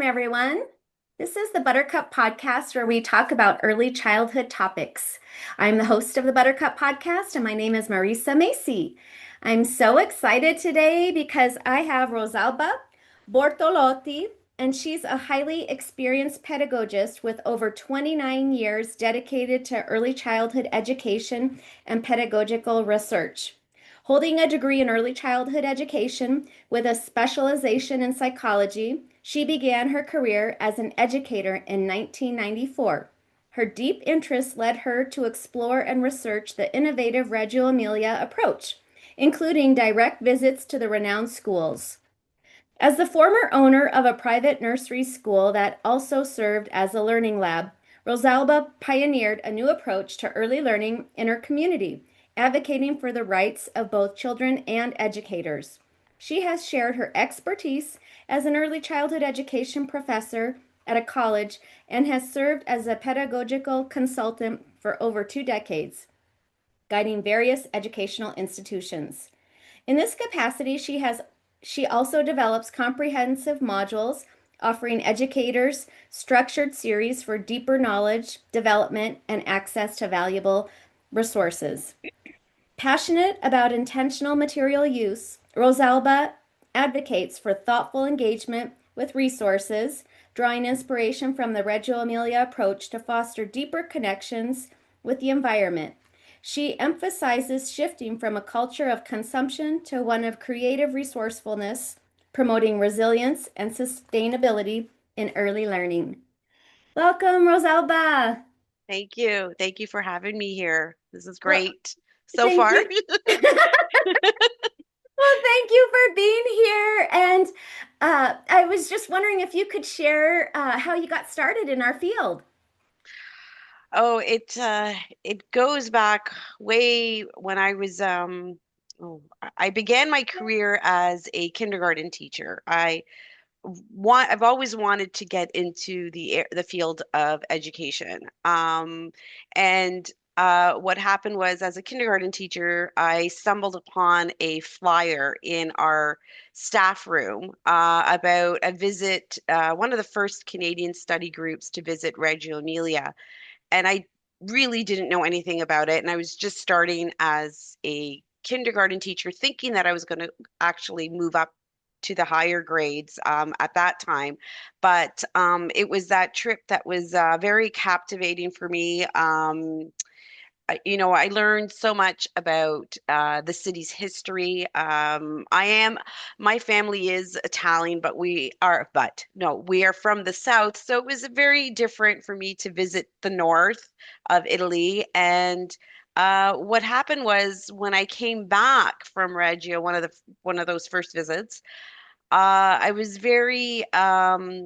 everyone. This is the Buttercup Podcast where we talk about early childhood topics. I'm the host of the Buttercup Podcast, and my name is Marisa Macy. I'm so excited today because I have Rosalba Bortolotti, and she's a highly experienced pedagogist with over 29 years dedicated to early childhood education and pedagogical research. Holding a degree in early childhood education with a specialization in psychology, she began her career as an educator in 1994. Her deep interest led her to explore and research the innovative Reggio Emilia approach, including direct visits to the renowned schools. As the former owner of a private nursery school that also served as a learning lab, Rosalba pioneered a new approach to early learning in her community, advocating for the rights of both children and educators. She has shared her expertise as an early childhood education professor at a college and has served as a pedagogical consultant for over 2 decades, guiding various educational institutions. In this capacity, she also develops comprehensive modules offering educators structured series for deeper knowledge development and access to valuable resources. Passionate about intentional material use, Rosalba advocates for thoughtful engagement with resources, drawing inspiration from the Reggio Emilia approach to foster deeper connections with the environment. She emphasizes shifting from a culture of consumption to one of creative resourcefulness, promoting resilience and sustainability in early learning. Welcome, Rosalba. Thank you. Thank you for having me here. This is Well, great so thank far. you. Well, thank you for being here. And I was just wondering if you could share how you got started in our field. It goes back way when I began my career as a kindergarten teacher. I've always wanted to get into the field of education. And what happened was, as a kindergarten teacher, I stumbled upon a flyer in our staff room about a visit, one of the first Canadian study groups to visit Reggio Emilia. And I really didn't know anything about it. And I was just starting as a kindergarten teacher, thinking that I was going to actually move up to the higher grades at that time. But it was that trip that was very captivating for me. I learned so much about the city's history. My family is Italian, but no, we are from the south. So it was very different for me to visit the north of Italy. And what happened was when I came back from Reggio, one of those first visits, I was very I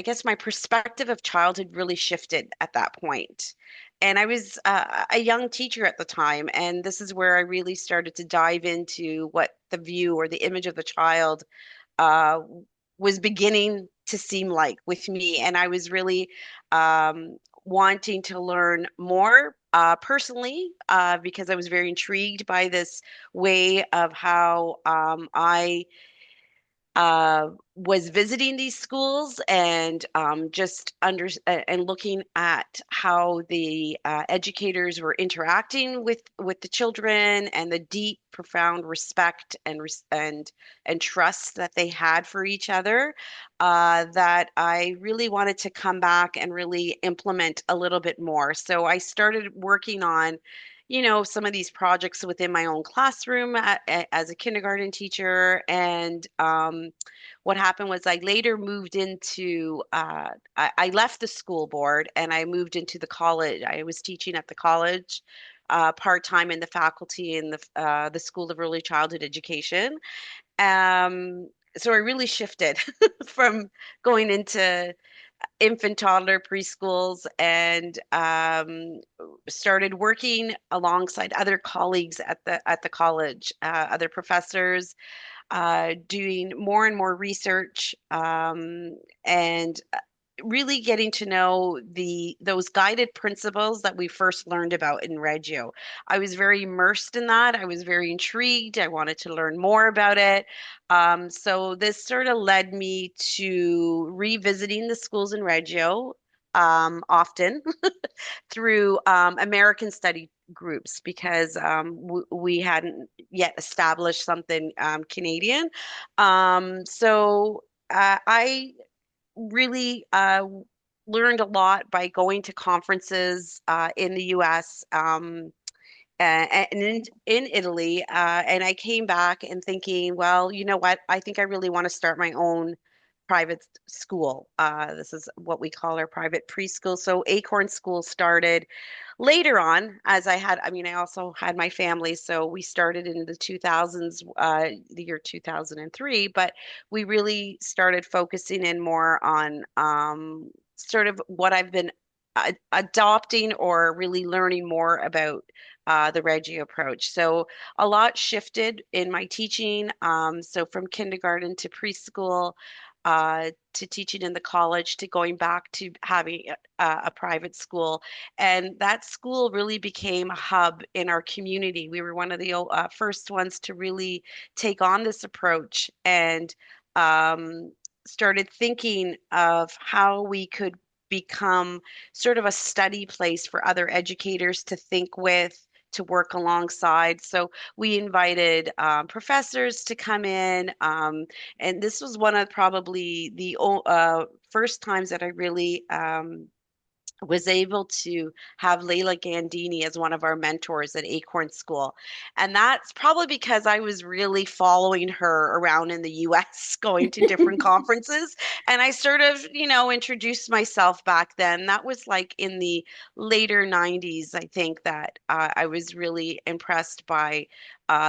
guess my perspective of childhood really shifted at that point. And I was a young teacher at the time, and this is where I really started to dive into what the view or the image of the child uh, was beginning to seem like with me. And I was really wanting to learn more personally because I was very intrigued by this way of how I was visiting these schools and and looking at how the educators were interacting with the children and the deep, profound respect and trust that they had for each other. That I really wanted to come back and really implement a little bit more. So I started working on some of these projects within my own classroom as a kindergarten teacher. And what happened was I later moved I left the school board and I moved into the college. I was teaching at the college. Part-time in the faculty in the School of Early Childhood Education. So I really shifted from going into infant, toddler, preschools, and started working alongside other colleagues at the college, other professors, doing more and more research, and really getting to know the those guided principles that we first learned about in Reggio. I was very immersed in that. I was very intrigued. I wanted to learn more about it. So this sort of led me to revisiting the schools in Reggio often through American study groups because we hadn't yet established something Canadian. I really learned a lot by going to conferences in the US and in Italy. And I came back and thinking, well, you know what? I think I really want to start my own private school. This is what we call our private preschool. So Acorn School started later on as I mean, I also had my family. So we started in the 2000s, the year 2003, but we really started focusing in more on sort of what I've been adopting or really learning more about the Reggio approach. So a lot shifted in my teaching. So from kindergarten to preschool, to teaching in the college, to going back to having a private school. And that school really became a hub in our community. We were one of the first ones to really take on this approach and um, started thinking of how we could become sort of a study place for other educators to think with, to work alongside. So we invited professors to come in, and this was one of probably the first times that I really was able to have Leila Gandini as one of our mentors at Acorn School. And that's probably because I was really following her around in the US, going to different conferences. And I sort of, introduced myself back then. That was like in the later 90s, I think, that I was really impressed by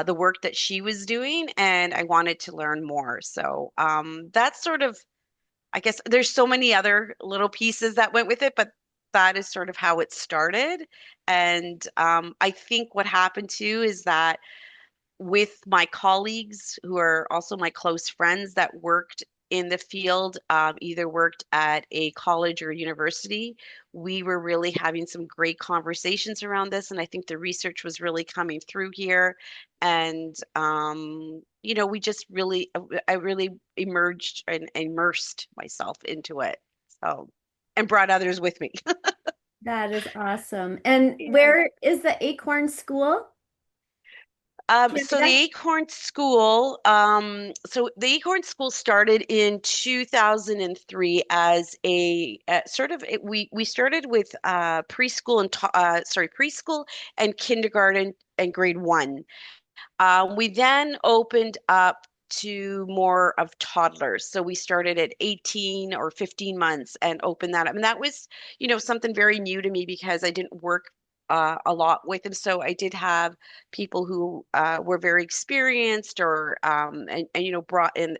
the work that she was doing, and I wanted to learn more. So that's sort of, I guess there's so many other little pieces that went with it, but that is sort of how it started. And I think what happened too is that with my colleagues who are also my close friends that worked in the field, either worked at a college or university, we were really having some great conversations around this. And I think the research was really coming through here. And, we just really, I really emerged and immersed myself into it. So, and brought others with me. That is awesome. And Yeah. where is the Acorn School? So the Canada? Acorn School started in 2003 as a sort of we started with preschool and kindergarten and grade one. We then opened up to more of toddlers. So we started at 18 or 15 months and opened that up. And that was, something very new to me because I didn't work a lot with them. So I did have people who were very experienced or, brought in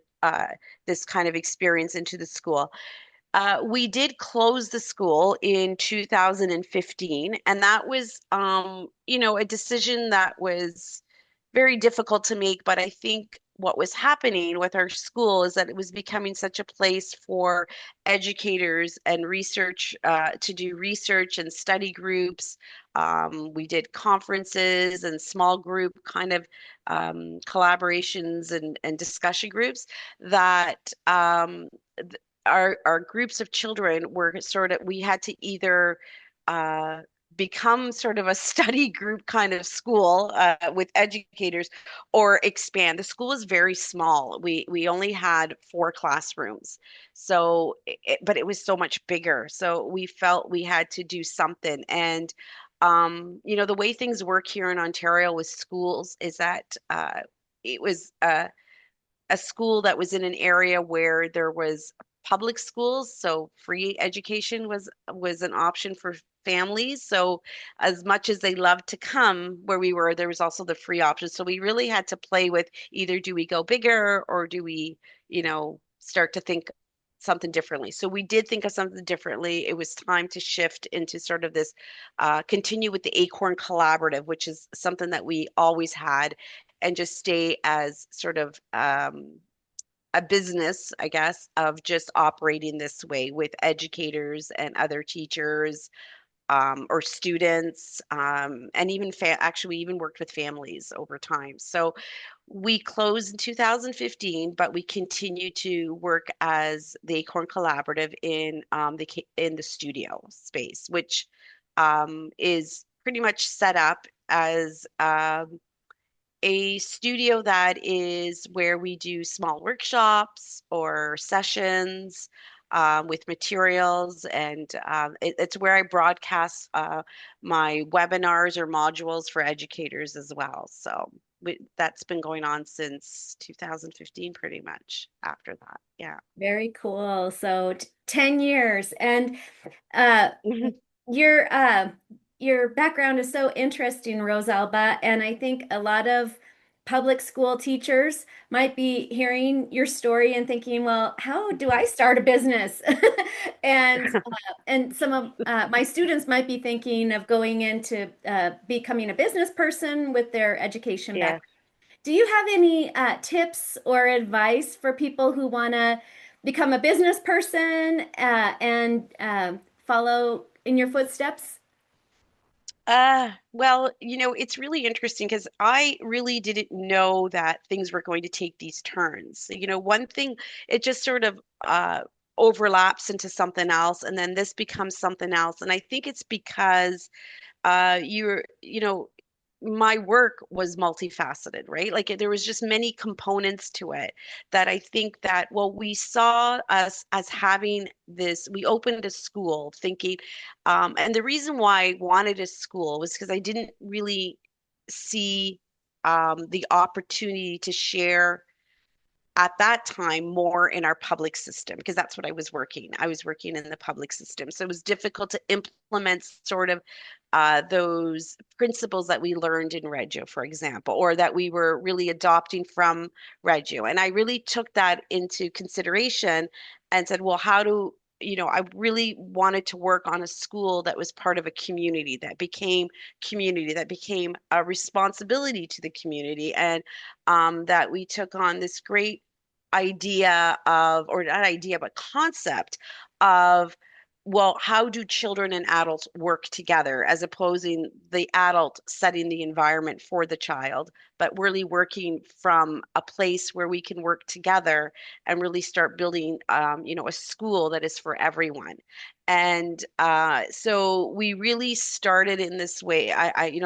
this kind of experience into the school. We did close the school in 2015, and that was, a decision that was very difficult to make. But I think what was happening with our school is that it was becoming such a place for educators and research to do research and study groups. We did conferences and small group kind of collaborations and discussion groups that our groups of children were sort of we had to either uh, become sort of a study group kind of school with educators or expand. The school was very small. We only had 4 classrooms, so but it was so much bigger. So we felt we had to do something. And the way things work here in Ontario with schools is that it was a school that was in an area where there was public schools, so free education was an option for families. So as much as they loved to come where we were, there was also the free option. So we really had to play with either do we go bigger or do we, start to think something differently. So we did think of something differently. It was time to shift into sort of this continue with the Acorn Collaborative, which is something that we always had, and just stay as sort of a business, I guess, of just operating this way with educators and other teachers, or students, and even actually we even worked with families over time. So we closed in 2015, but we continue to work as the Acorn Collaborative in in the studio space, which is pretty much set up as a studio that is where we do small workshops or sessions with materials, and it's where I broadcast my webinars or modules for educators as well. So that's been going on since 2015, pretty much after that. Yeah. Very cool. So 10 years. And uh, your your background is so interesting, Rosalba, and I think a lot of public school teachers might be hearing your story and thinking, "Well, how do I start a business?" And some of my students might be thinking of going into becoming a business person with their education Yeah. background. Do you have any tips or advice for people who want to become a business person and follow in your footsteps? Well, it's really interesting because I really didn't know that things were going to take these turns. One thing, it just sort of overlaps into something else, and then this becomes something else. And I think it's because my work was multifaceted, right? Like there was just many components to it that I think that, well, we saw us as having this, we opened a school thinking, and the reason why I wanted a school was because I didn't really see the opportunity to share at that time more in our public system because that's what I was working. I was working in the public system. So it was difficult to implement sort of those principles that we learned in Reggio, for example, or that we were really adopting from Reggio. And I really took that into consideration and said, well, I really wanted to work on a school that was part of a community, that became a responsibility to the community, and that we took on this great idea of, or not idea, but concept of, well, how do children and adults work together as opposing the adult setting the environment for the child, but really working from a place where we can work together and really start building, a school that is for everyone. And so we really started in this way.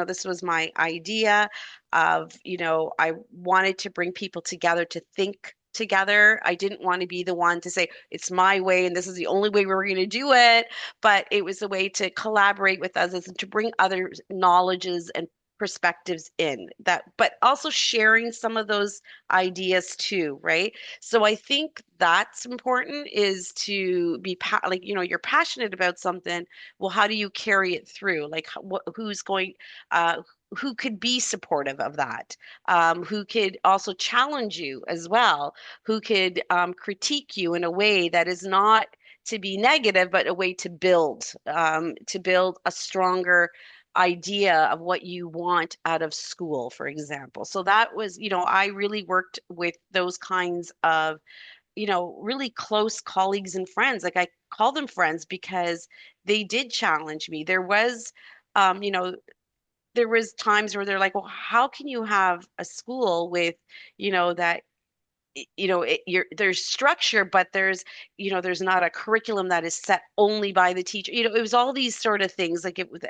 This was my idea of, I wanted to bring people together to think together. I didn't want to be the one to say it's my way and this is the only way we're going to do it, but it was a way to collaborate with others and to bring other knowledges and perspectives in that, but also sharing some of those ideas too, right? So I think that's important, is to be like, you're passionate about something. Well, how do you carry it through? Like who's going, uh, who could be supportive of that, who could also challenge you as well, who could critique you in a way that is not to be negative, but a way to build a stronger idea of what you want out of school, for example. So that was, I really worked with those kinds of, really close colleagues and friends. Like I call them friends because they did challenge me. Um, you know, there was times where they're like, well, how can you have a school with, that there's structure, but there's not a curriculum that is set only by the teacher. It was all these sort of things. Like it was,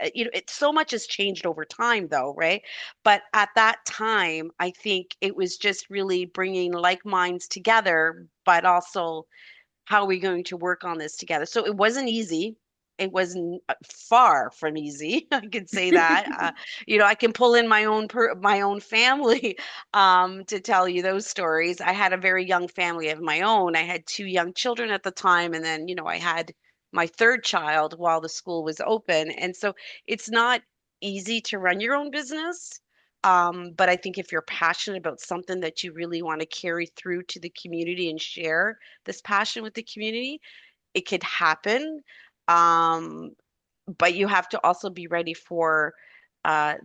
so much has changed over time though, right? But at that time, I think it was just really bringing like minds together, but also how are we going to work on this together? So it wasn't easy. It wasn't far from easy. I could say that. I can pull in my own family to tell you those stories. I had a very young family of my own. I had two young children at the time, and then I had my third child while the school was open. And so it's not easy to run your own business. But I think if you're passionate about something that you really want to carry through to the community and share this passion with the community, it could happen. Um, but you have to also be ready for uh,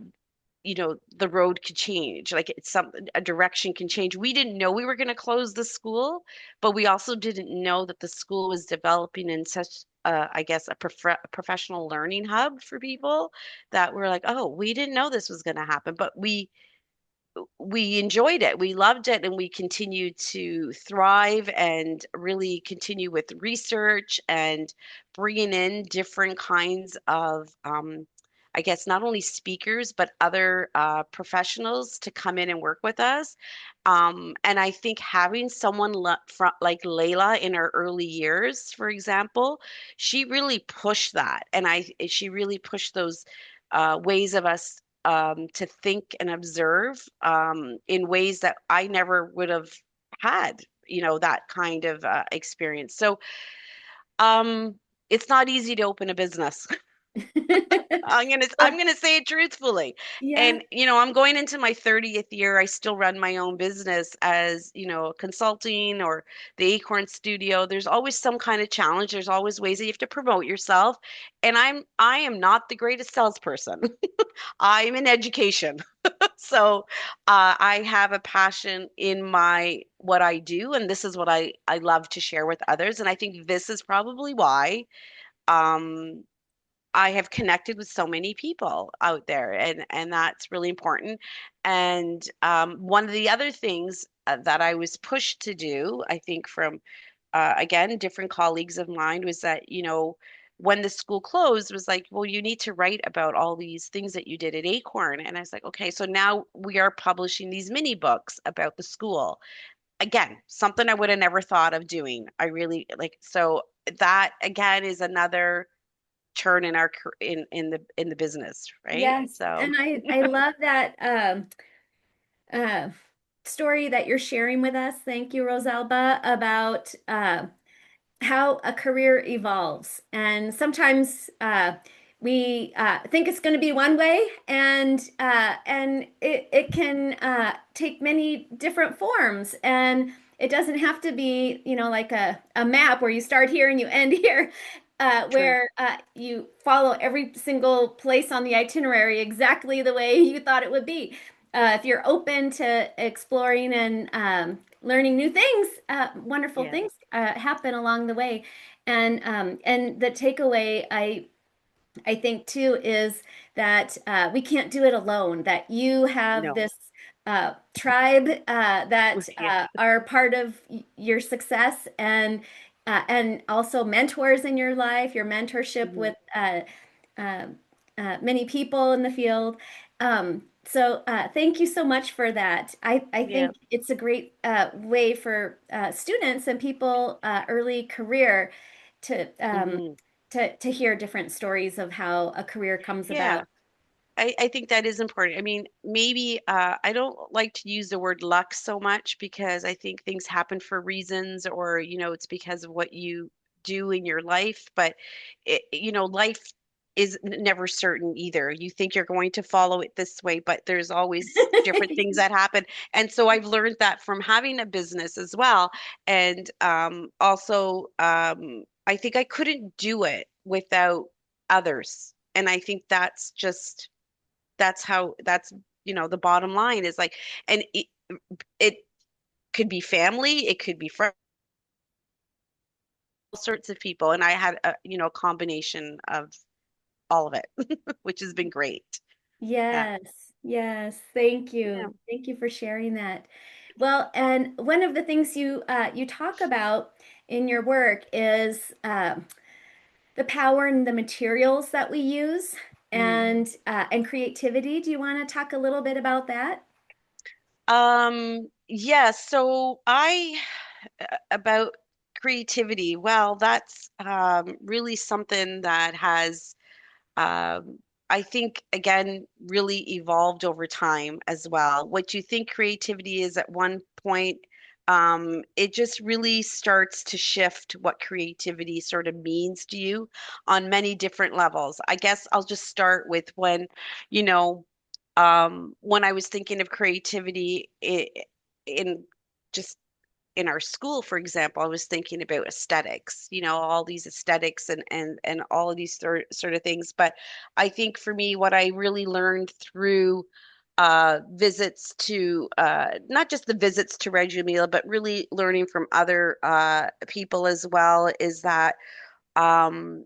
the road could change. Like it's a direction can change. We didn't know we were going to close the school, but we also didn't know that the school was developing in such I guess professional learning hub for people that we're like, oh, we didn't know this was going to happen, but we enjoyed it. We loved it, and we continued to thrive and really continue with research and bringing in different kinds of, I guess, not only speakers, but other professionals to come in and work with us. And I think having someone like Layla in her early years, for example, she really pushed that. And she really pushed those ways of us to think and observe in ways that I never would have had, that kind of experience. So um, it's not easy to open a business. Well, I'm gonna say it truthfully. yeah, And I'm going into my 30th year. I still run my own business as, consulting or the Acorn Studio. There's always some kind of challenge. There's always ways that you have to promote yourself. And I am not the greatest salesperson. I'm in education. So I have a passion in my what I do, and this is what I love to share with others. And I think this is probably why um, I have connected with so many people out there, and that's really important. And one of the other things that I was pushed to do, I think from again different colleagues of mine, was that when the school closed, was like, well, you need to write about all these things that you did at Acorn. And I was like, okay, so now we are publishing these mini books about the school. Again, something I would have never thought of doing. I really like so that again is another turn in our in the business, right? yes. So And I love that uh, story that you're sharing with us. Thank you, Rosalba, about how a career evolves. And sometimes we think it's going to be one way, and it can take many different forms. And it doesn't have to be, like a map where you start here and you end here. true. Where you follow every single place on the itinerary exactly the way you thought it would be. If you're open to exploring and learning new things, wonderful Yeah. things happen along the way. And the takeaway I think too is that we can't do it alone, that you have No. this tribe that Yeah. are part of your success, and also mentors in your life, your mentorship Mhm. with uh, many people in the field. So thank you so much for that. I Yeah. think it's a great way for students and people early career to Mhm. to hear different stories of how a career comes about. Yeah. I think that is important. I mean, maybe I don't like to use the word luck so much because I think things happen for reasons, or it's because of what you do in your life. But life is never certain either. You think you're going to follow it this way, but there's always different things that happen. And so I've learned that from having a business as well. And also, I think I couldn't do it without others. And I think that's the bottom line is like, and it could be family, it could be friends, all sorts of people. And I had a combination of all of it, which has been great. Yeah. Yes, yes. Thank Yeah. you. Thank you for sharing that. Well, and one of the things you talk about in your work is the power and the materials that we use Mm. and creativity. Do you want to talk a little bit about that? Yeah, so I about creativity. Well, that's really something that has um, I think, again, really evolved over time as well. What you think creativity is at one point, it just really starts to shift what creativity sort of means to you on many different levels. I guess I'll just start with you know, when I was thinking of creativity in just in our school, for example, I was thinking about aesthetics, all these aesthetics and all of these sort of things. But I think for me, what I really learned through visits to not just the visits to Reggio Emilia, but really learning from other people as well, is that um,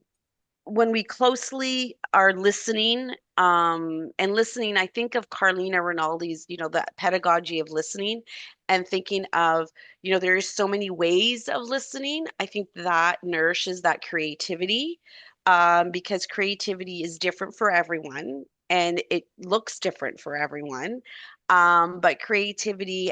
when we closely are listening, and listening, I think of Carlina Rinaldi's, the pedagogy of listening, and thinking of, there's so many ways of listening. I think that nourishes that creativity, because creativity is different for everyone and it looks different for everyone. But creativity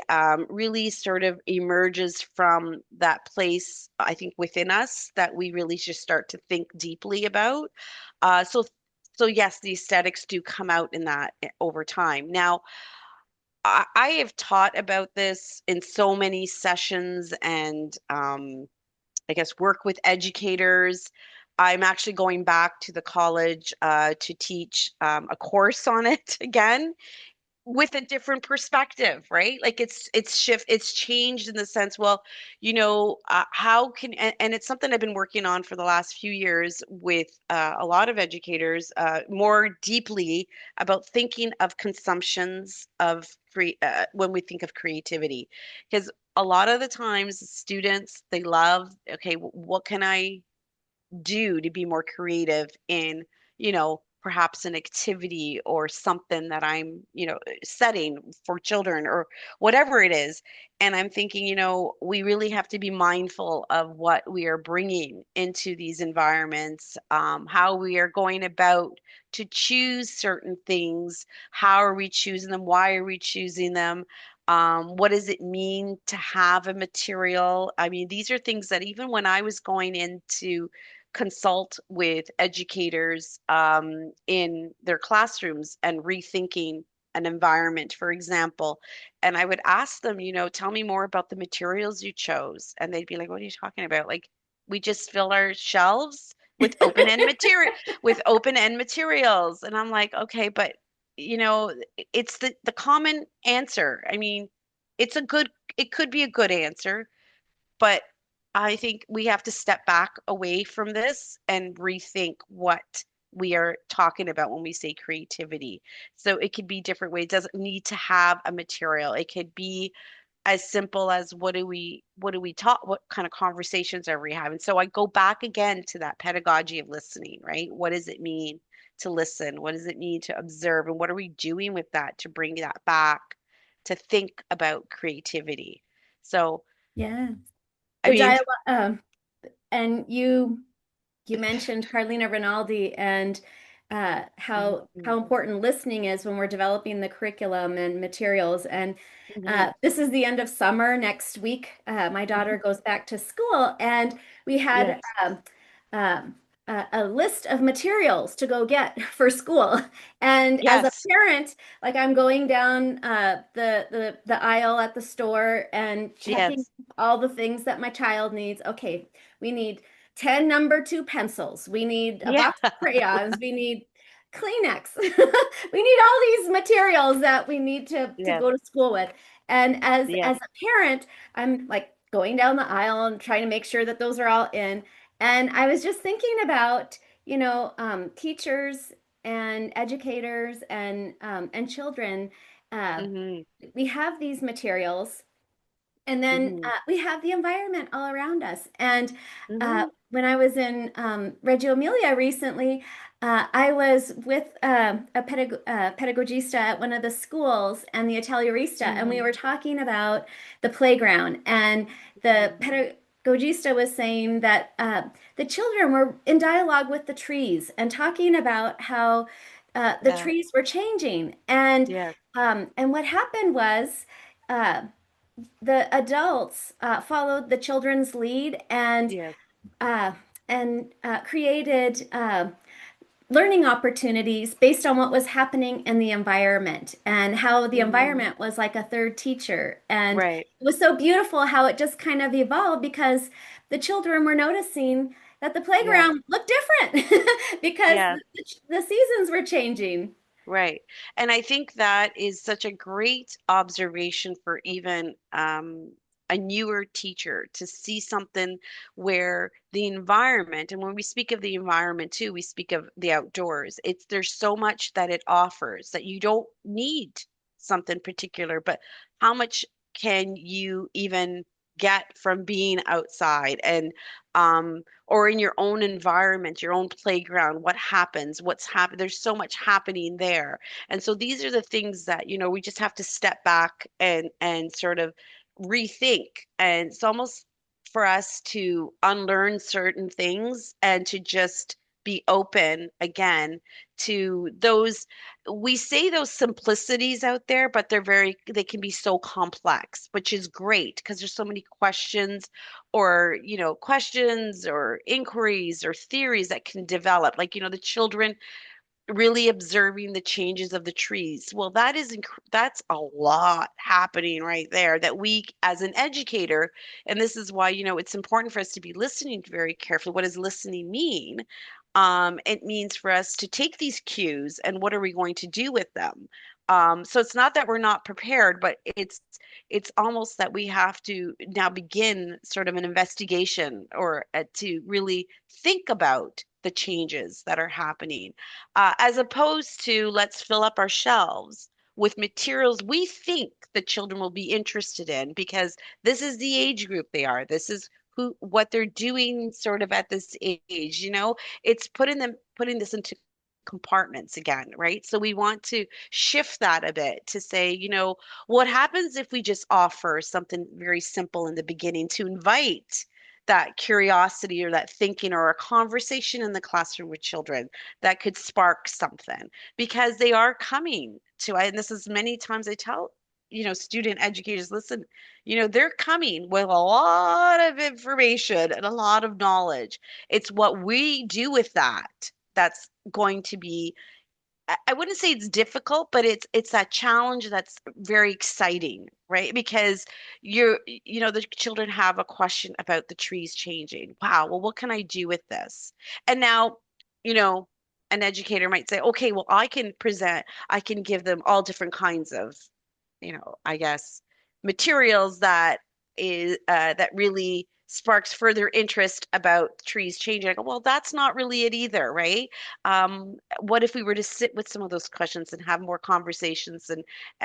really sort of emerges from that place, I think, within us that we really just start to think deeply about. So yes, the aesthetics do come out in that over time. Now, I have taught about this in so many sessions and I guess work with educators. I'm actually going back to the college to teach a course on it again with a different perspective, right? Like it's changed in the sense, well, how can, and it's something I've been working on for the last few years with a lot of educators, more deeply about thinking of consumptions of when we think of creativity, because a lot of the times students, they love, okay, what can I do to be more creative in, perhaps an activity or something that I'm, setting for children or whatever it is. And I'm thinking, we really have to be mindful of what we are bringing into these environments, how we are going about to choose certain things. How are we choosing them? Why are we choosing them? What does it mean to have a material? I mean, these are things that even when I was going into consult with educators in their classrooms and rethinking an environment, for example. And I would ask them, tell me more about the materials you chose. And they'd be like, what are you talking about? Like, we just fill our shelves with open end materials. And I'm like, okay, but you know, it's the common answer. I mean, it could be a good answer, but I think we have to step back away from this and rethink what we are talking about when we say creativity. So it could be different ways. It doesn't need to have a material. It could be as simple as what do we talk, what kind of conversations are we having? So I go back again to that pedagogy of listening, right? What does it mean to listen? What does it mean to observe? And what are we doing with that to bring that back to think about creativity? So, Yeah. I The mean, dialogue, and you mentioned Carlina Rinaldi and how mhm, important listening is when we're developing the curriculum and materials. And mhm, this is the end of summer next week. My mhm. daughter goes back to school, and we had Yes, um, a list of materials to go get for school. And as a yes, parent, like I'm going down the aisle at the store and checking yes, all the things that my child needs. Okay, we need 10 number two pencils. We need a yeah, box of crayons. We need Kleenex. We need all these materials that we need to yes, go to school with. And as yes, as a parent, I'm like going down the aisle and trying to make sure that those are all in. And I was just thinking about, teachers and educators and children. Uh, mhm, we have these materials, and then mhm, we have the environment all around us. And mhm, when I was in Reggio Emilia recently, I was with pedagogista at one of the schools and the Atelierista, and we mhm, were talking about the playground. And the mhm. pedagogista was saying that the children were in dialogue with the trees and talking about how the Yeah, trees were changing. And yes, what happened was. The adults followed the children's lead yes, uh, and created learning opportunities based on what was happening in the environment and how the mhm, environment was like a third teacher. And right, it was so beautiful how it just kind of evolved because the children were noticing that the yes, playground looked different because yes. the seasons were changing. Right. And I think that is such a great observation for even a newer teacher to see something where the environment, and when we speak of the environment too, we speak of the outdoors. There's so much that it offers that you don't need something particular, but how much can you even get from being outside and or in your own environment, your own playground, what happens, what's happened. There's so much happening there. And so these are the things that, we just have to step back and sort of rethink. And it's almost for us to unlearn certain things and to just be open again to those. We say those simplicities out there, but they can be so complex, which is great because there's so many questions or, questions or inquiries or theories that can develop. Like, the children really observing the changes of the trees. Well, that's a lot happening right there that we as an educator, and this is why, it's important for us to be listening very carefully. What does listening mean? It means for us to take these cues and what are we going to do with them? So it's not that we're not prepared, but it's almost that we have to now begin sort of an investigation or to really think about the changes that are happening, as opposed to let's fill up our shelves with materials we think the children will be interested in because this is the age group they are. This is what they're doing sort of at this age, it's putting this into compartments again, right? So we want to shift that a bit to say, what happens if we just offer something very simple in the beginning to invite that curiosity or that thinking or a conversation in the classroom with children that could spark something because they are coming to, and this is many times I tell, student educators, listen, they're coming with a lot of information and a lot of knowledge. It's what we do with that that's going to be, I wouldn't say it's difficult, but it's that challenge that's very exciting, right? Because the children have a question about the trees changing. Wow, well, what can I do with this? And now, you know, an educator might say, okay, well, I can give them all different kinds of, I guess, materials that really sparks further interest about trees changing. I go, well, that's not really it either, right? What if we were to sit with some of those questions and have more conversations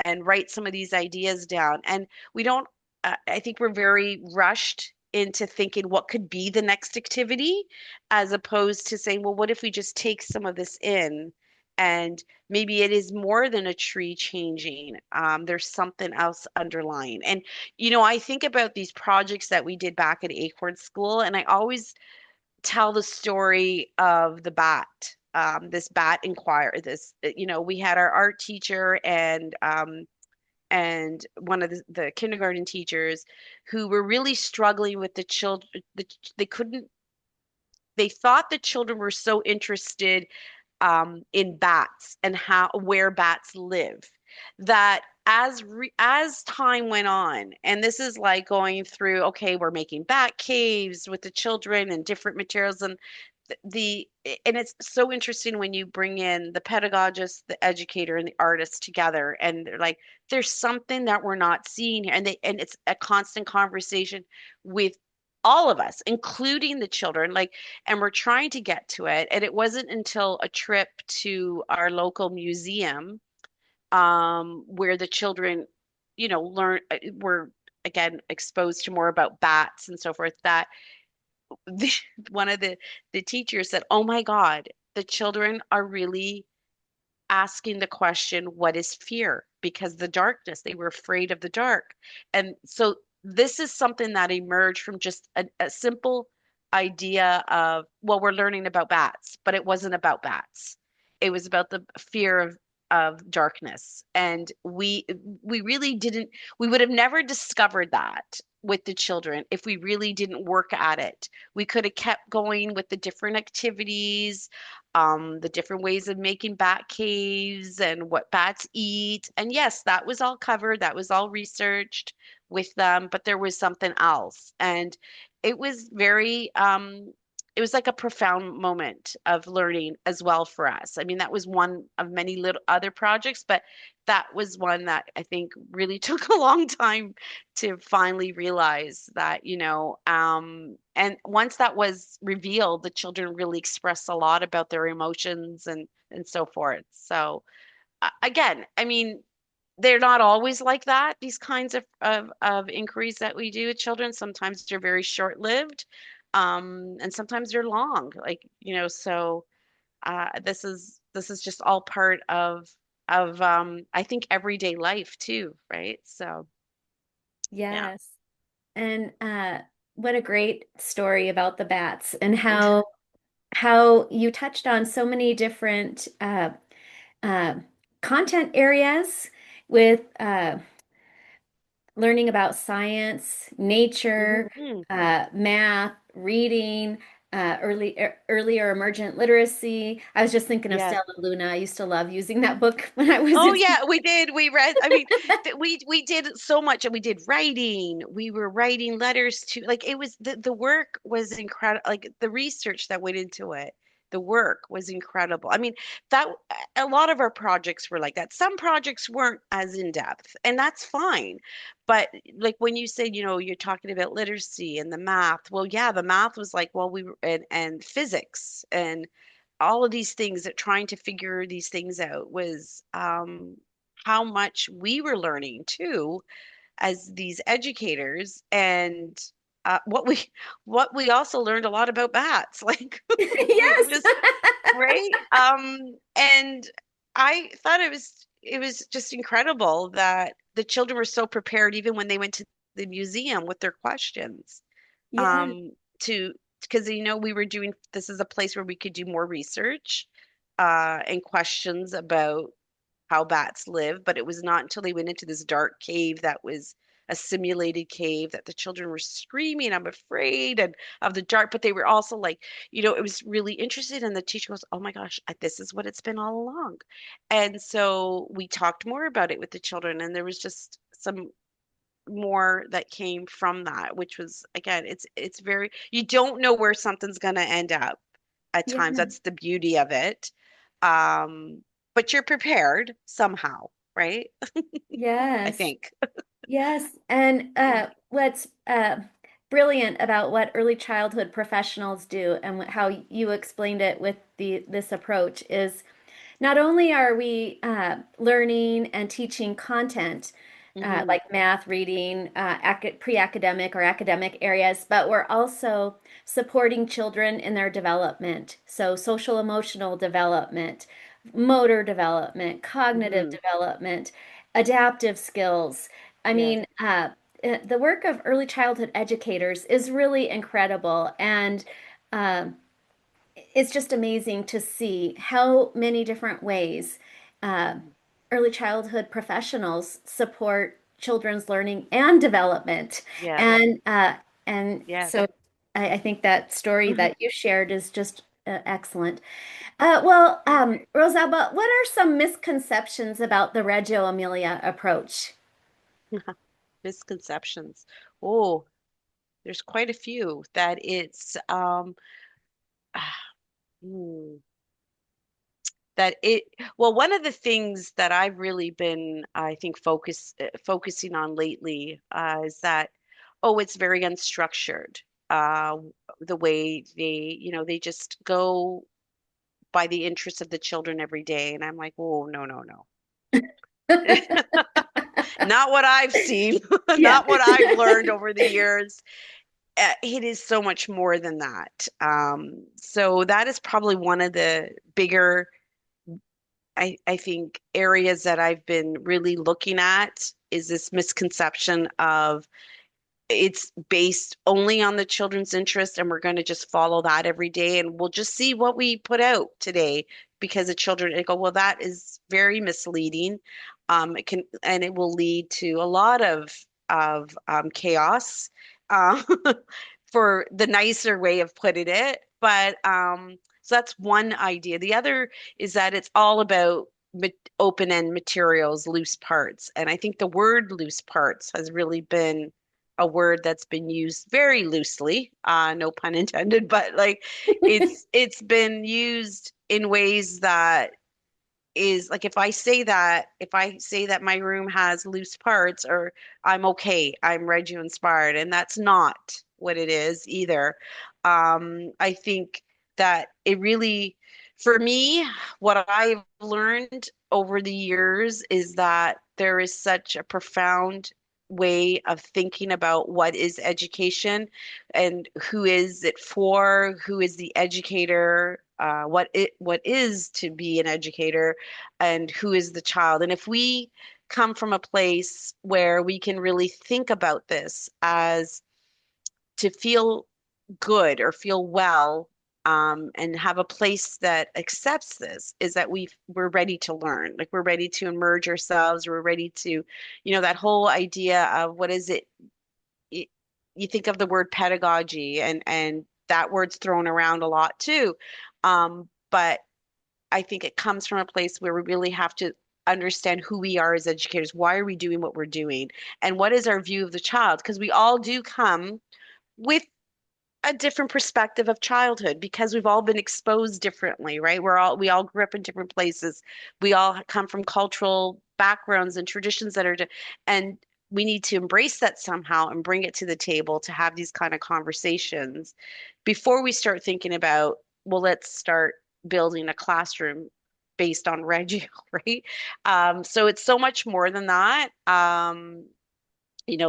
and write some of these ideas down? And we don't. I think we're very rushed into thinking what could be the next activity, as opposed to saying, well, what if we just take some of this in and maybe it is more than a tree changing. There's something else underlying. And, I think about these projects that we did back at Acorn School, and I always tell the story of the bat. This bat inquiry. We had our art teacher and one of the kindergarten teachers who were really struggling with the children. They couldn't. They thought the children were so interested in bats and where bats live. That as time went on, and this is like going through, okay, we're making bat caves with the children and different materials and the and it's so interesting when you bring in the pedagogist, the educator, and the artist together, and they're like, there's something that we're not seeing here, and it's a constant conversation with all of us, including the children, like, and we're trying to get to it. And it wasn't until a trip to our local museum, where the children, learn were again exposed to more about bats and so forth, that the, one of the teachers said, "Oh my God, the children are really asking the question, what is fear? Because the darkness, they were afraid of the dark." And so this is something that emerged from just a simple idea of, well, we're learning about bats, but it wasn't about bats. It was about the fear of darkness. And we really didn't, we would have never discovered that with the children if we really didn't work at it. We could have kept going with the different activities, the different ways of making bat caves and what bats eat. And yes, that was all covered, that was all researched with them, but there was something else. And it was it was like a profound moment of learning as well for us. I mean, that was one of many little other projects, but that was one that I think really took a long time to finally realize that, and once that was revealed, the children really expressed a lot about their emotions and so forth. So again, I mean, they're not always like that, these kinds of inquiries that we do with children. Sometimes they're very short-lived, and sometimes they're long. Like, so this is just all part of I think everyday life too, right? So yeah. Yes. And what a great story about the bats and how you touched on so many different uh, content areas with learning about science, nature, Mhm. math, reading, earlier emergent literacy. I was just thinking of Yeah. Stella Luna. I used to love using that book when I was Oh in. yeah, we did. We read, I mean, we did so much, and we did writing. We were writing letters to, like, it was the work was incredible. Like the research that went into it, the work was incredible. I mean, that a lot of our projects were like that. Some projects weren't as in depth, and that's fine. But like when you said, you're talking about literacy and the math. Well, yeah, the math was like, well, we were and physics and all of these things, that trying to figure these things out was how much we were learning too as these educators, and what we also learned a lot about bats, like we Yes. just right. And I thought it was just incredible that the children were so prepared even when they went to the museum with their questions, Yes. um, to because we were doing, this is a place where we could do more research and questions about how bats live, but it was not until they went into this dark cave that was a simulated cave that the children were screaming, I'm afraid, and of the dark, but they were also like, it was really interested, and the teacher goes, oh my gosh, this is what it's been all along. And so we talked more about it with the children, and there was just some more that came from that, which was, again, it's very, you don't know where something's going to end up at times. Yeah. That's the beauty of it. Um, but you're prepared somehow, right? I Yes. think. Yes. And what's brilliant about what early childhood professionals do and how you explained it with this approach is not only are we learning and teaching content Hmm. like math, reading, pre-academic or academic areas, but we're also supporting children in their development. So social emotional development, motor development, cognitive Hmm. development, adaptive skills. I Yes. mean, the work of early childhood educators is really incredible. And um, it's just amazing to see how many different ways uh, early childhood professionals support children's learning and development. Yes. And Yes. so I think that story that you shared is just excellent. Well, Rosalba, what are some misconceptions about the Reggio Emilia approach? Misconceptions. Oh, there's quite a few that it's hmm, that it well, one of the things that I've really been, I think, focusing on lately is that, oh, it's very unstructured. uh the way they just go by the interests of the children every day, and I'm like, oh, no, no, no. Not what I've seen. Yeah. Not what I've learned over the years. It is so much more than that. So that is probably one of the bigger, I think, areas that I've been really looking at, is this misconception of it's based only on the children's interest, and we're going to just follow that every day, and we'll just see what we put out today because the children, and go, well, that is very misleading. It can, and it will lead to a lot of chaos, um, for the nicer way of putting it. But so that's one idea. The other is that it's all about open-end materials, loose parts. And I think the word loose parts has really been a word that's been used very loosely, no pun intended, but like it's been used in ways that is like, if I say that my room has loose parts, or I'm okay, I'm Reggio inspired, and that's not what it is either. I think that it really, for me, what I've learned over the years is that there is such a profound way of thinking about what is education and who is it for, who is the educator, what is to be an educator, and who is the child. And if we come from a place where we can really think about this as to feel good or feel well, and have a place that accepts this, is that we're ready to learn, like we're ready to immerse ourselves, we're ready to, that whole idea of what is it, you, you think of the word pedagogy, and that word's thrown around a lot too. But I think it comes from a place where we really have to understand who we are as educators. Why are we doing what we're doing? And what is our view of the child? Because we all do come with a different perspective of childhood because we've all been exposed differently, right? We all grew up in different places. We all come from cultural backgrounds and traditions and we need to embrace that somehow and bring it to the table to have these kind of conversations before we start thinking about, well, let's start building a classroom based on Reggio, right? So it's so much more than that.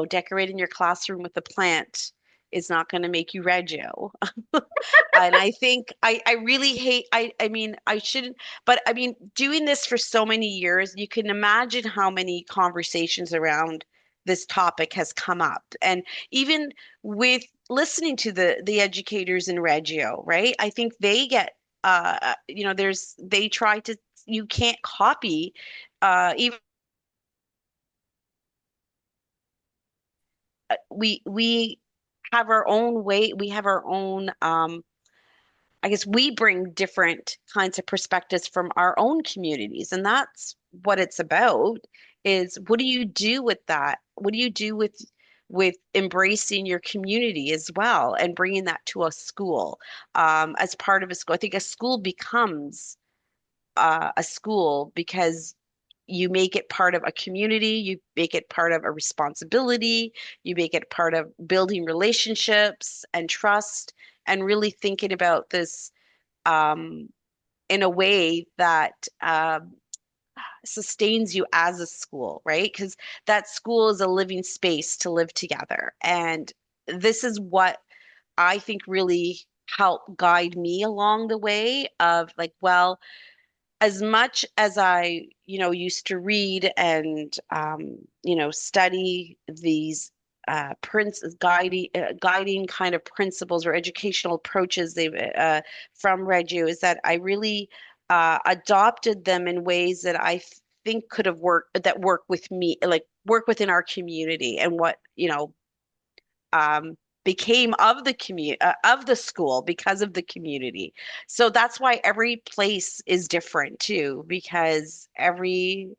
Decorating your classroom with a plant is not going to make you Reggio. And I think I really hate, I mean, I shouldn't, but I mean, doing this for so many years, you can imagine how many conversations around this topic has come up. And even with listening to the educators in Reggio, right? I think they get, they try to, you can't copy, even we have our own way, we have our own, I guess we bring different kinds of perspectives from our own communities, and that's what it's about, is what do you do with that? What do you do with embracing your community as well and bringing that to a school, as part of a school? I think a school becomes a school because you make it part of a community, you make it part of a responsibility, you make it part of building relationships and trust, and really thinking about this, um, in a way that sustains you as a school, right? Because that school is a living space to live together. And this is what I think really helped guide me along the way of like, well, as much as I, used to read and, study these guiding kind of principles or educational approaches they've from Reggio, is that I really adopted them in ways that I think could have worked, that work with me, like work within our community and what, um, became of the of the school because of the community. So that's why every place is different too, because every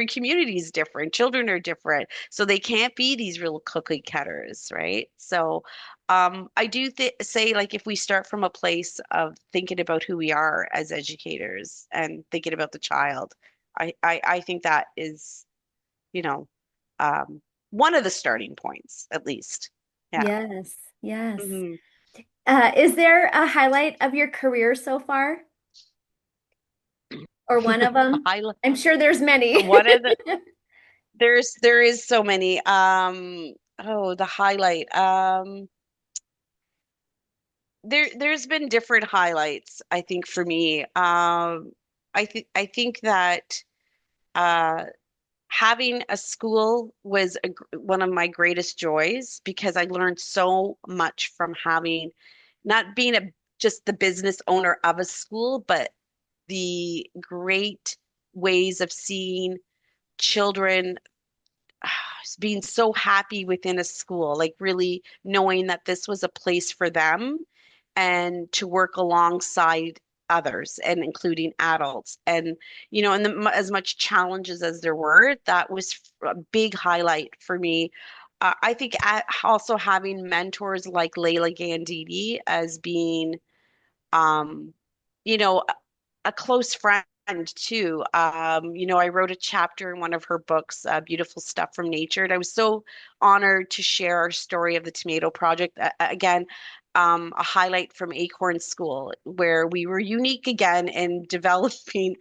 community is different. Children are different, so they can't be these real cookie cutters, right? So I do th say, like, if we start from a place of thinking about who we are as educators and thinking about the child, I think that is, you know, um, one of the starting points, at least. Yeah. Yes, yes. Hmm. Is there a highlight of your career so far, or one of them? I I'm sure there's many. one of the there is so many. The highlight. There's been different highlights, I think, for me. I think that uh having a school was one of my greatest joys because I learned so much from having, not being just the business owner of a school, but the great ways of seeing children being so happy within a school, like really knowing that this was a place for them and to work alongside others and including adults. And, and as much challenges as there were, that was a big highlight for me. I think also having mentors like Layla Gandini as being, um, you know, a close friend too. I wrote a chapter in one of her books, Beautiful Stuff from Nature, and I was so honored to share our story of the Tomato Project. Again, a highlight from Acorn School, where we were unique again in developing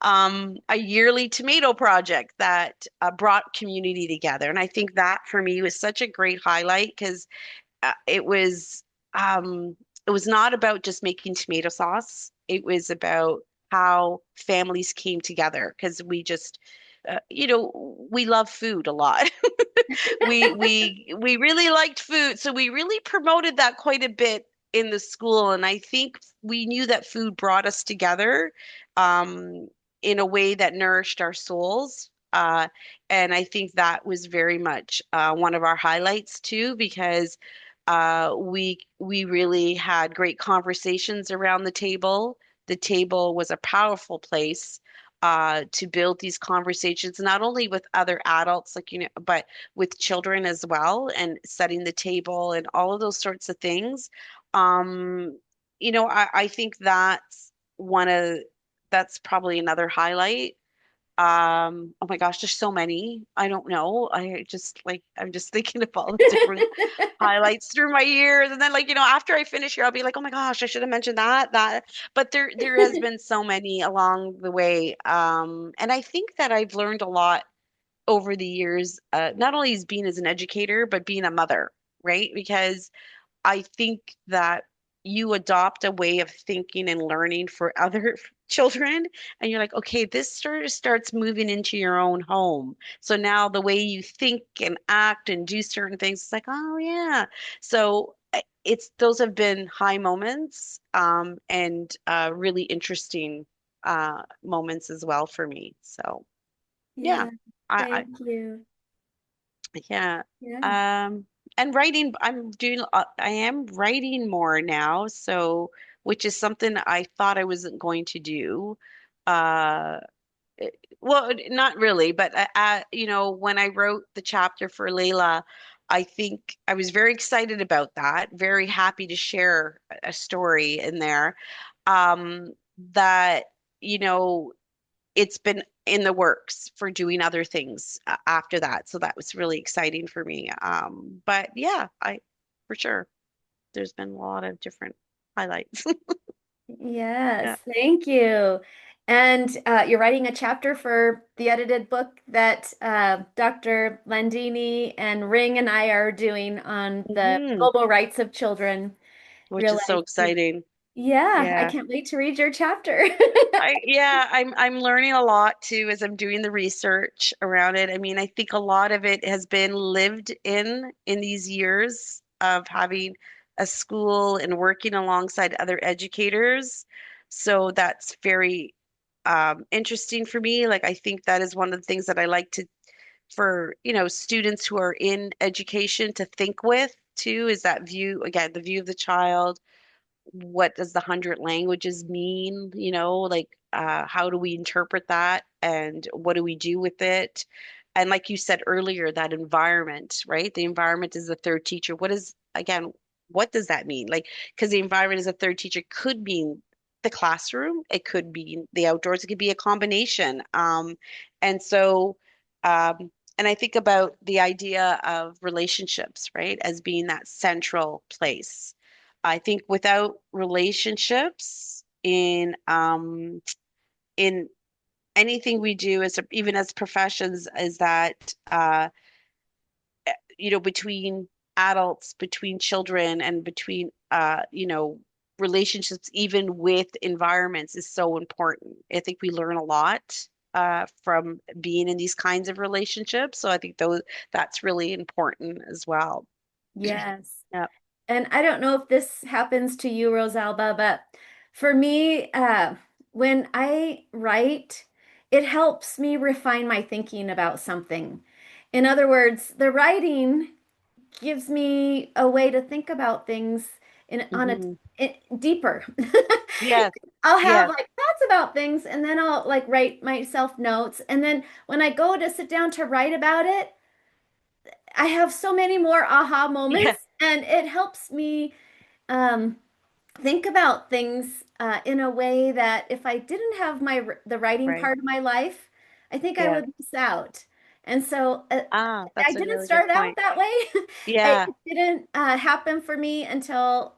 a yearly tomato project that brought community together. And I think that for me was such a great highlight because it um, it was not about just making tomato sauce. It was about how families came together because we just we love food a lot. We really liked food, so we really promoted that quite a bit in the school. And I think we knew that food brought us together um, in a way that nourished our souls. And I think that was very much one of our highlights too, because we really had great conversations around the table. The table was a powerful place to build these conversations, not only with other adults, like, but with children as well, and setting the table and all of those sorts of things. Um, I think one of that's probably another highlight. Oh my gosh, there's so many. I don't know. I'm just thinking of all the different highlights through my years. And then like, after I finish here, I'll be like, oh my gosh, I should have mentioned that. But there has been so many along the way. And I think that I've learned a lot over the years, not only as being as an educator, but being a mother, right? Because I think that you adopt a way of thinking and learning for other children, and you're like, okay, this sort of starts moving into your own home. So now the way you think and act and do certain things, it's like, oh yeah. So it's those have been high moments, and really interesting moments as well for me. So yeah, Yeah, I thank you. yeah. Yeah. Um, and writing, I am writing more now, so which is something I thought I wasn't going to do. Uh, well, not really, but when I wrote the chapter for Layla, I think I was very excited about that, very happy to share a story in there. Um, that, you know, it's been in the works for doing other things after that. So that was really exciting for me. But yeah, for sure, there's been a lot of different highlights. Yes, Yeah. thank you. And you're writing a chapter for the edited book that Dr. Landini and Ring and I are doing on the Hmm. global rights of children. Which is so Realizing, exciting. yeah, I Yeah. can't wait to read your chapter. I'm learning a lot too as I'm doing the research around it. I mean, I think a lot of it has been lived in these years of having a school and working alongside other educators. So that's very interesting for me. Like I think that is one of the things that I like to for, students who are in education to think with too, is that view, again, the view of the child. What does the 100 languages mean? Like how do we interpret that and what do we do with it? And like you said earlier, that environment, right? The environment is the third teacher. What does that mean? Like, because the environment as a third teacher could mean the classroom, it could be the outdoors, it could be a combination. And so, and I think about the idea of relationships, right, as being that central place. I think without relationships in anything we do even as professions, is that between adults, between children, and between relationships, even with environments, is so important. I think we learn a lot from being in these kinds of relationships. So I think that's really important as well. Yes. Yeah. And I don't know if this happens to you, Rosalba, but for me, when I write, it helps me refine my thinking about something. In other words, the writing gives me a way to think about things in on Hmm. deeper. Yes. I'll have Yes. like thoughts about things and then I'll like write myself notes. And then when I go to sit down to write about it, I have so many more aha Yeah. moments and it helps me um, think about things in a way that if I didn't have the writing Right. part of my life, I think I Yes. would miss out. And so Ah, I that's a didn't really good start out point. that way. Yeah. It didn't happen for me until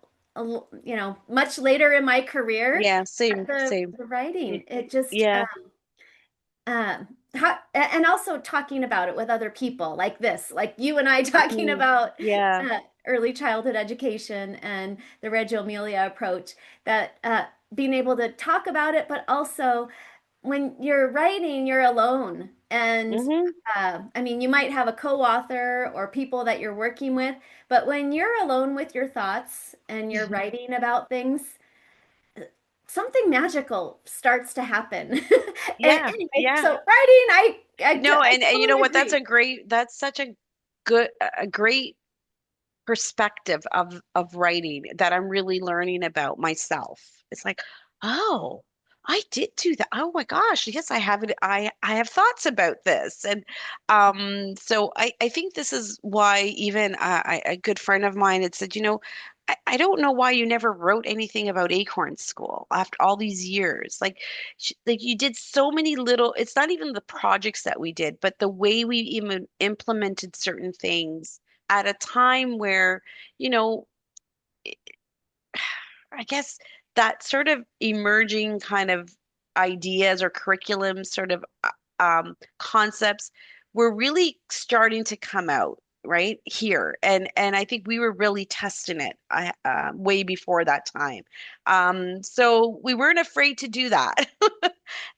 much later in my career, Yeah, but same, the same. the Y- writing, it just Yeah. and also talking about it with other people like this, like you and I talking Mhm. about Yeah. early childhood education and the Reggio Emilia approach, that being able to talk about it, but also when you're writing, you're alone. And Hmm. I mean, you might have a co-author or people that you're working with, but when you're alone with your thoughts and you're writing about things, something magical starts to happen. And Yeah, anyway, yeah. so writing, No, I and you know totally what? agree. That's such a good, a great perspective of writing that I'm really learning about myself. It's like, oh, I did do that. Oh my gosh, yes, I have it. I have thoughts about this, and so I think this is why even a good friend of mine had said, I don't know why you never wrote anything about Acorn School after all these years. Like you did so many little. It's not even the projects that we did, but the way we even implemented certain things at a time where, you know, I guess that sort of emerging kind of ideas or curriculum sort of concepts were really starting to come out right here, and I think we were really testing it way before that time. So we weren't afraid to do that.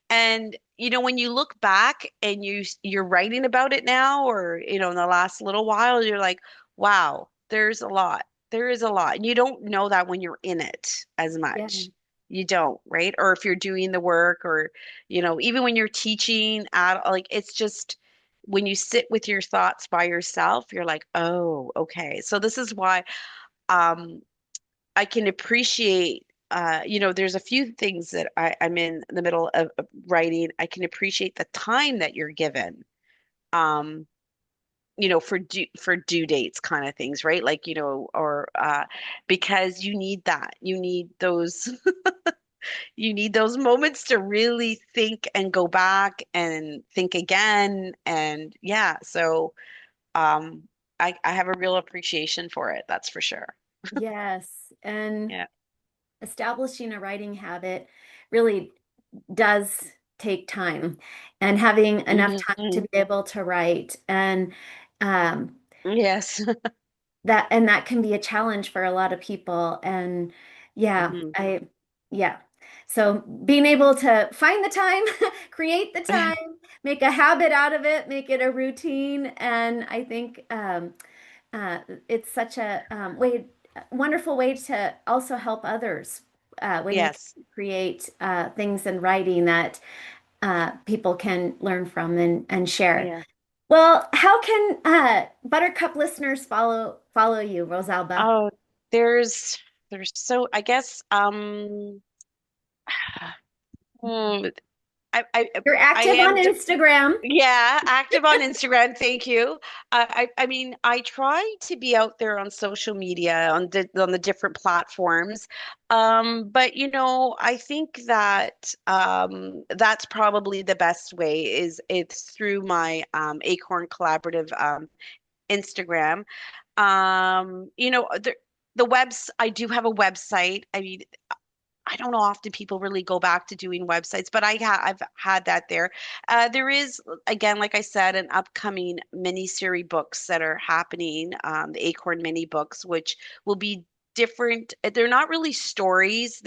And when you look back and you're writing about it now, or in the last little while, you're like, wow, there's a lot. There is a lot. And you don't know that when you're in it as Yeah. much. You don't, right? Or if you're doing the work, or even when you're teaching at, like, it's just when you sit with your thoughts by yourself, you're like, oh, okay. So this is why um I can appreciate, there's a few things that I'm in the middle of writing. I can appreciate the time that you're given, um, for due dates kind of things, right? Like, or because you need that. You need those you need those moments to really think and go back and think again. And yeah, so um I have a real appreciation for it, that's for sure. Yes. And Yeah. establishing a writing habit really does take time, and having enough time to Hmm. be able to write. And um, Yes. that can be a challenge for a lot of people. And yeah, Hmm. yeah. So being able to find the time, create the time, make a habit out of it, make it a routine. And I think uh, it's such a wonderful way to also help others when you Yes. can create things in writing that people can learn from and share. Yeah. Well, how can Buttercup listeners follow you, Rosalba? Oh, there's so I guess hmm, I You're I active on am Instagram. yeah, active on Instagram. Thank you. I mean, I try to be out there on social media on the different platforms. But I think that that's probably the best way is it's through my Acorn Collaborative Instagram. I do have a website. I mean, I don't know often people really go back to doing websites, but I've had that there. There is, again, like I said, an upcoming mini-series books that are happening, the Acorn mini books, which will be different. They're not really stories.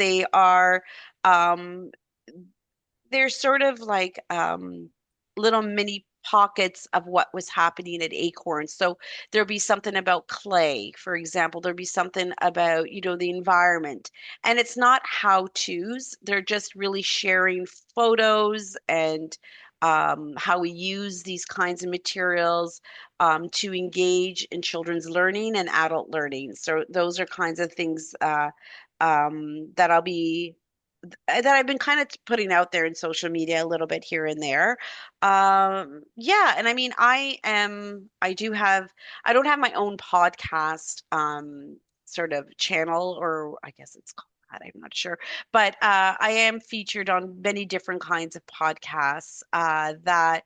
Um, they're sort of like little mini pockets of what was happening at Acorn. So there'll be something about clay, for example. There'll be something about, the environment. And it's not how-tos. They're just really sharing photos and how we use these kinds of materials to engage in children's learning and adult learning. So those are kinds of things that I've been kind of putting out there in social media a little bit here and there. Yeah, and I mean, I don't have my own podcast, sort of channel, or I guess it's called that, I'm not sure. But I am featured on many different kinds of podcasts, that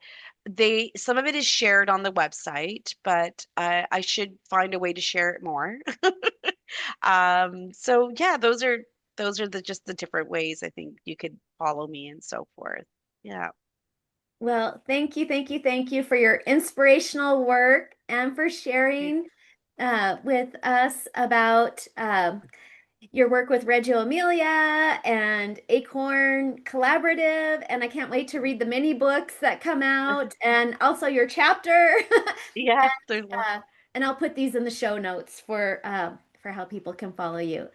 some of it is shared on the website, but I should find a way to share it more. So yeah, those are the just the different ways I think you could follow me and so forth. Yeah. Well, thank you, thank you, thank you for your inspirational work and for sharing with us about your work with Reggio Emilia and Acorn Collaborative. And I can't wait to read the mini books that come out and also your chapter. Yeah, there's Uh, and I'll put these in the show notes for how people can follow you.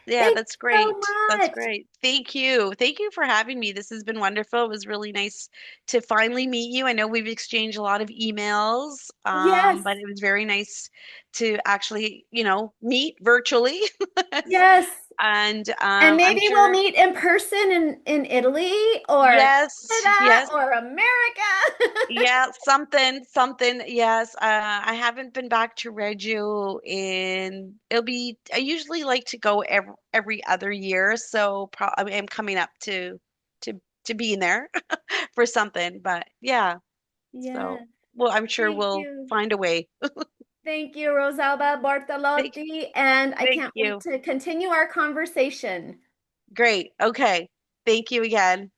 Yeah, Thanks that's so great. That's much. great. Thank you. Thank you for having me. This has been wonderful. It was really nice to finally meet you. I know we've exchanged a lot of emails, Yes, but it was very nice to actually, meet virtually. yes. And And I'm maybe we'll sure, meet in person in Italy or yes, Canada yes, or America. yeah, something. Yes, I haven't been back to Reggio it'll be, I usually like to go every other year, so I'm coming up to to being there for something, but yeah, so Yes, well, I'm sure thank we'll you. find a way. Thank you, Rosalba Thank, Bortolotti. And I thank can't wait you. to continue our conversation. Great. Okay. Thank you again.